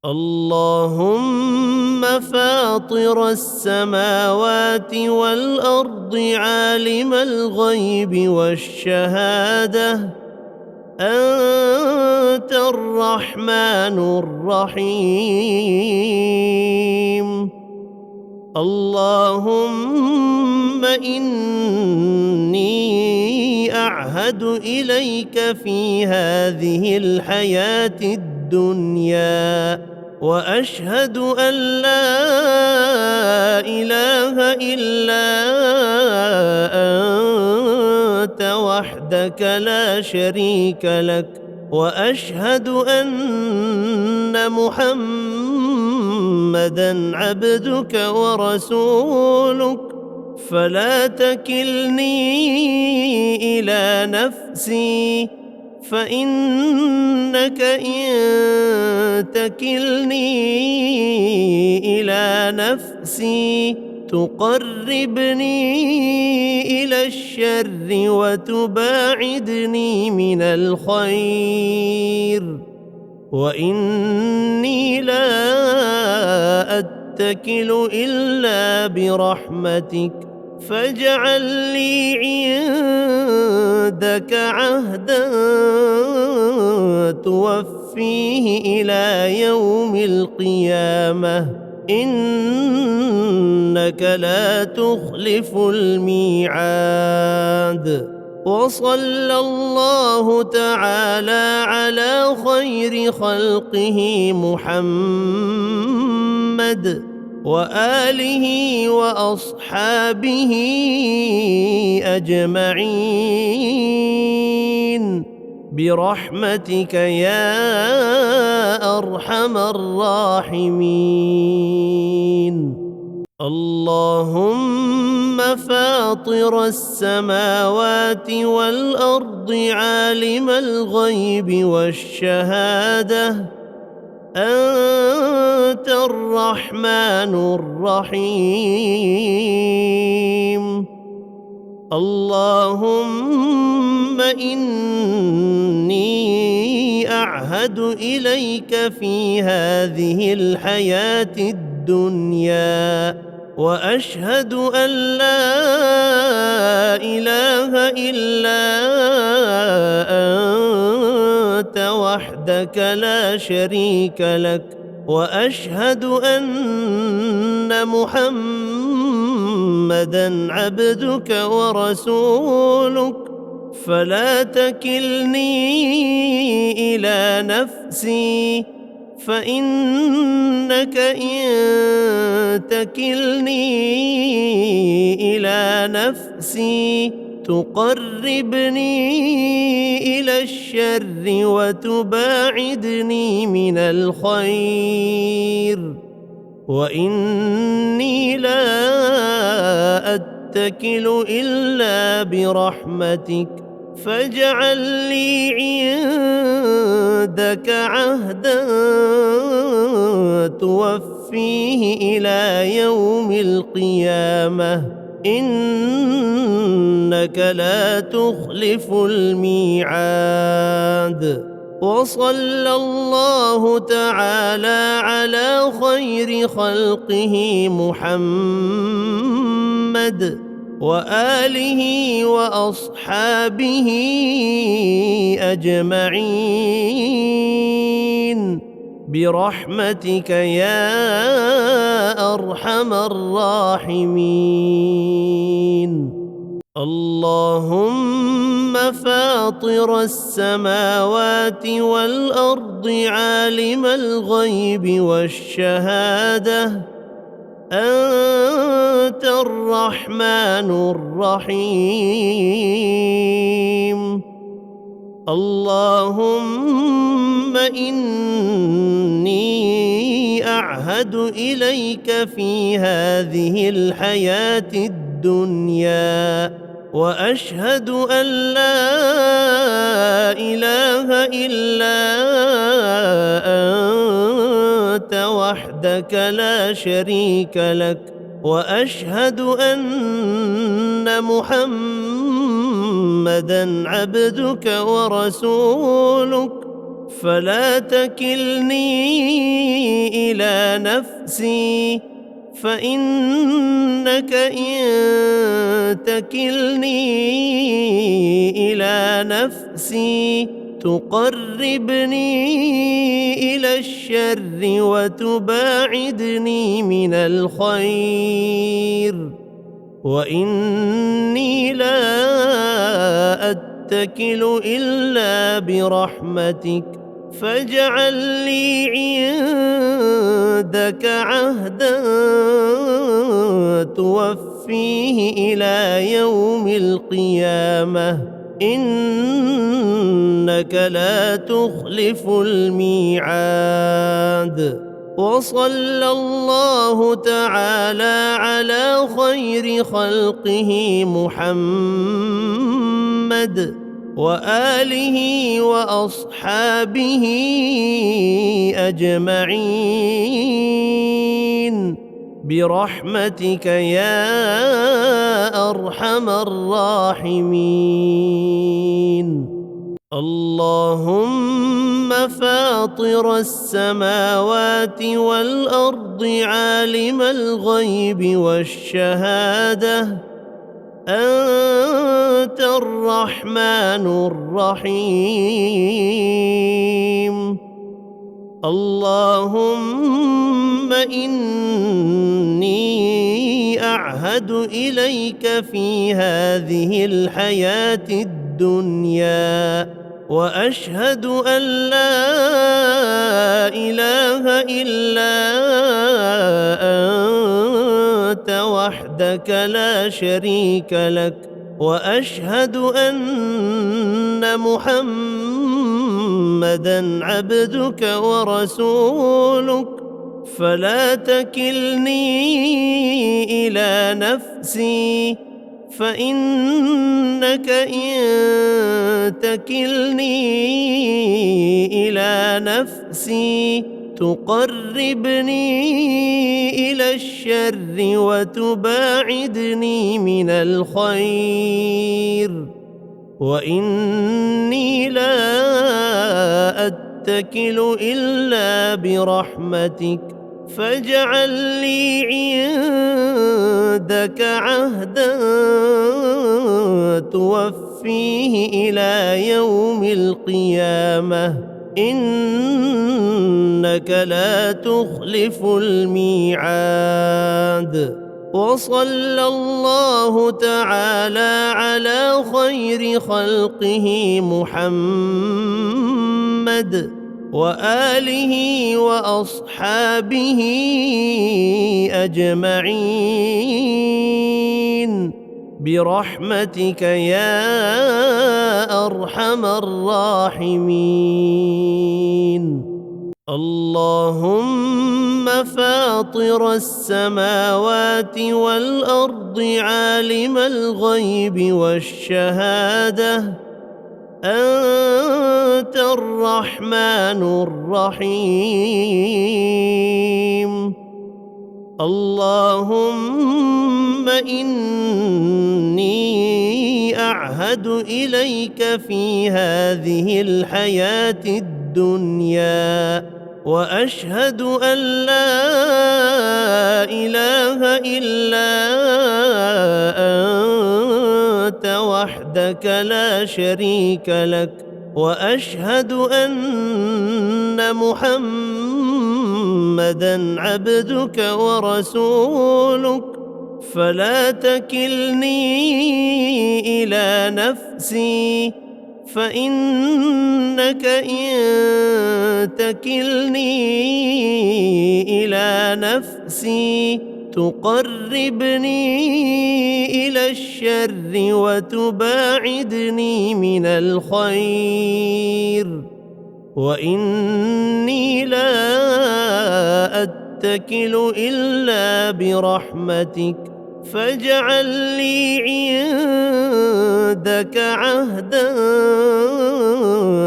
اللهم فاطر السماوات والأرض عالم الغيب والشهادة أنت الرحمن الرحيم. اللهم إني أعهد إليك في هذه الحياة الدنيا وأشهد أن لا إله إلا أنت وحدك لا شريك لك، وأشهد أن محمدًا عبدك ورسولك، فلا تكلني إلى نفسي، فإنك إن تكلني إلى نفسي تقربني إلى الشر وتباعدني من الخير، وإني لا أتكل إلا برحمتك، فاجعل لي عندك عهدا توفيه إلى يوم القيامة، إنك لا تخلف الميعاد. وصلى الله تعالى على خير خلقه محمد وآله وأصحابه أجمعين برحمتك يا أرحم الراحمين. اللهم فاطر السماوات والأرض عالم الغيب والشهادة أنت الرحمن الرحيم. اللهم إني أعهد إليك في هذه الحياة الدنيا وأشهد أن لا إله إلا أنت وحدك لا شريك لك، وأشهد أن محمدًا عبدك ورسولك، فلا تكلني إلى نفسي، فإنك إن تكلني إلى نفسي تقربني إلى الشر وتباعدني من الخير، وإني لا أتكل إلا برحمتك، فاجعل لي عندك عهدا توفيه إلى يوم القيامة، إنك لا تخلف الميعاد. وصلى الله تعالى على خير خلقه محمد وآله وأصحابه أجمعين برحمتك يا أرحم الراحمين. اللهم فاطر السماوات والأرض عالم الغيب والشهادة أنت الرحمن الرحيم. اللهم إني أعهد إليك في هذه الحياة الدنيا وأشهد أن لا إله إلا أنت وحدك لا شريك لك، وأشهد أن محمدًا عبدك ورسولك، فلا تكلني إلى نفسي فإنك إن تكلني إلى نفسي تقربني إلى الشر وتباعدني من الخير وإني لا أتكل إلا برحمتك فاجعل لي عندك عهدا توفيه إلى يوم القيامة إنك لا تخلف الميعاد. وصلى الله تعالى على خير خلقه محمد وآله وأصحابه أجمعين برحمتك يا أرحم الراحمين. اللهم فاطر السماوات والأرض عالم الغيب والشهادة أنت الرحمن الرحيم. اللهم إني أعهد إليك في هذه الحياة الدنيا وأشهد أن لا إله إلا أنت وحدك لا شريك لك وأشهد أن محمدًا عبدك ورسولك فلا تكلني إلى نفسي فإنك إن تكلني إلى نفسي تقربني إلى الشر وتباعدني من الخير وإني لا أتكل إلا برحمتك فاجعل لي عندك عهدا توفيه إلى يوم القيامة إنك لا تخلف الميعاد. وصلى الله تعالى على خير خلقه محمد وآله وأصحابه أجمعين برحمتك يا أرحم الراحمين. اللهم فاطر السماوات والأرض عالم الغيب والشهادة أنت الرحمن الرحيم. اللهم إني أعهد إليك في هذه الحياة الدنيا وأشهد أن لا إله إلا أنت وحدك لا شريك لك وأشهد أن محمدًا عبدك ورسولك فلا تكلني إلى نفسي فإنك إن تكلني إلى نفسي تقربني إلى الشر وتباعدني من الخير وإني لا أتكل إلا برحمتك فاجعل لي عندك عهدا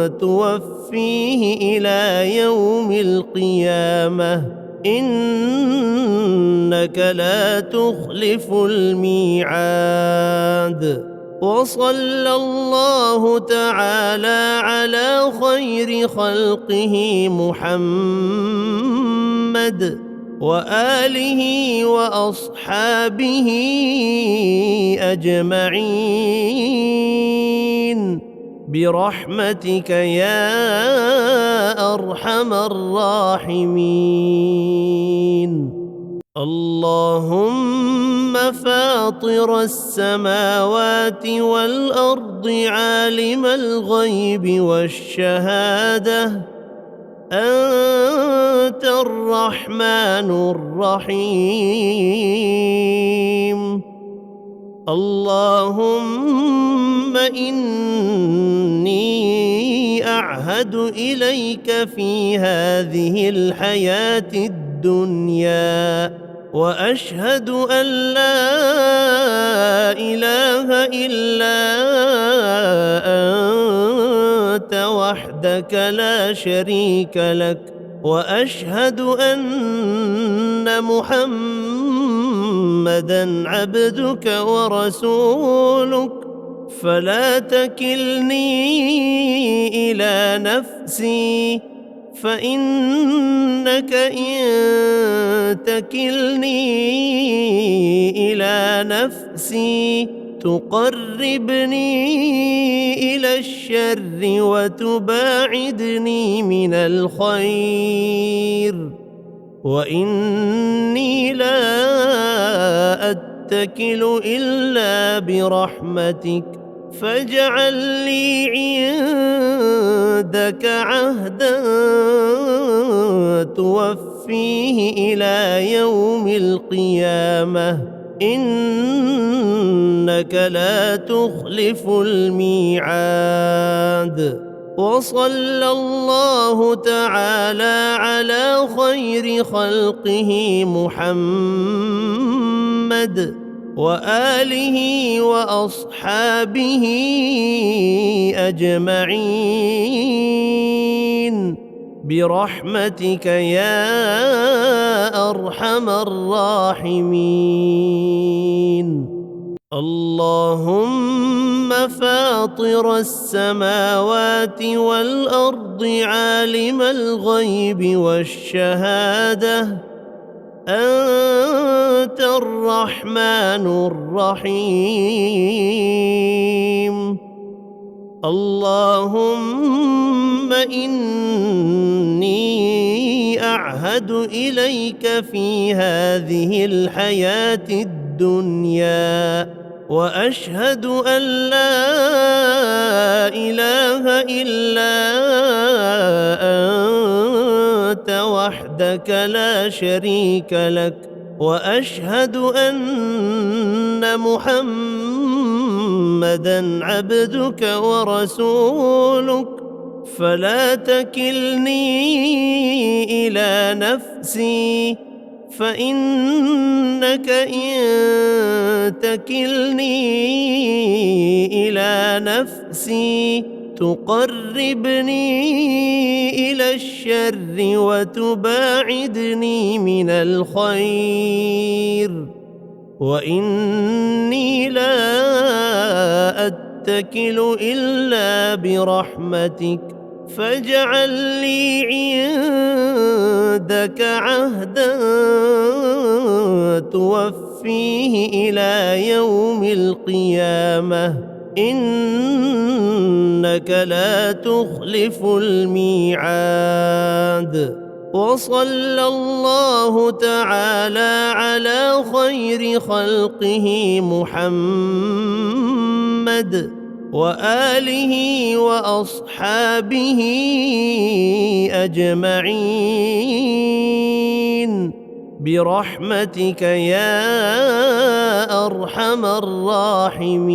توفيه إلى يوم القيامة إنك لا تخلف الميعاد. وصلى الله تعالى على خير خلقه محمد وآله وأصحابه أجمعين برحمتك يا أرحم الراحمين. اللهم فاطر السماوات والأرض عالم الغيب والشهادة، أنت الرحمن الرحيم. اللهم إني أعهد إليك في هذه الحياة الدنيا وأشهد أن لا إله إلا أنت وحدك لا شريك لك، وأشهد أن محمدًا عبدك ورسولك، فلا تكلني إلى نفسي، فإنك إن تكلني إلى نفسي تقربني إلى الشر وتباعدني من الخير، وإني لا أتكل إلا برحمتك، فاجعل لي عندك عهدا توفيه إلى يوم القيامة، إنك لا تخلف الميعاد. وصلى الله تعالى على خير خلقه محمد وآله وأصحابه أجمعين برحمتك يا أرحم الراحمين. اللهم فاطر السماوات والأرض عالم الغيب والشهادة، أنت الرحمن الرحيم. اللهم إني أعهد إليك في هذه الحياة الدنيا وأشهد أن لا إله إلا أنت وحدك لا شريك لك، وأشهد أن محمدًا عبدك ورسولك، فلا تكلني إلى نفسي، فإنك إن تكلني إلى نفسي تقربني إلى الشر وتباعدني من الخير، وإني لا أتكل إلا برحمتك، فاجعل لي عندك عهدا توفيه إلى يوم القيامة، إنك لا تخلف الميعاد. وصلى الله تعالى على خير خلقه محمد وآله وأصحابه أجمعين برحمتك يا أرحم الراحمين.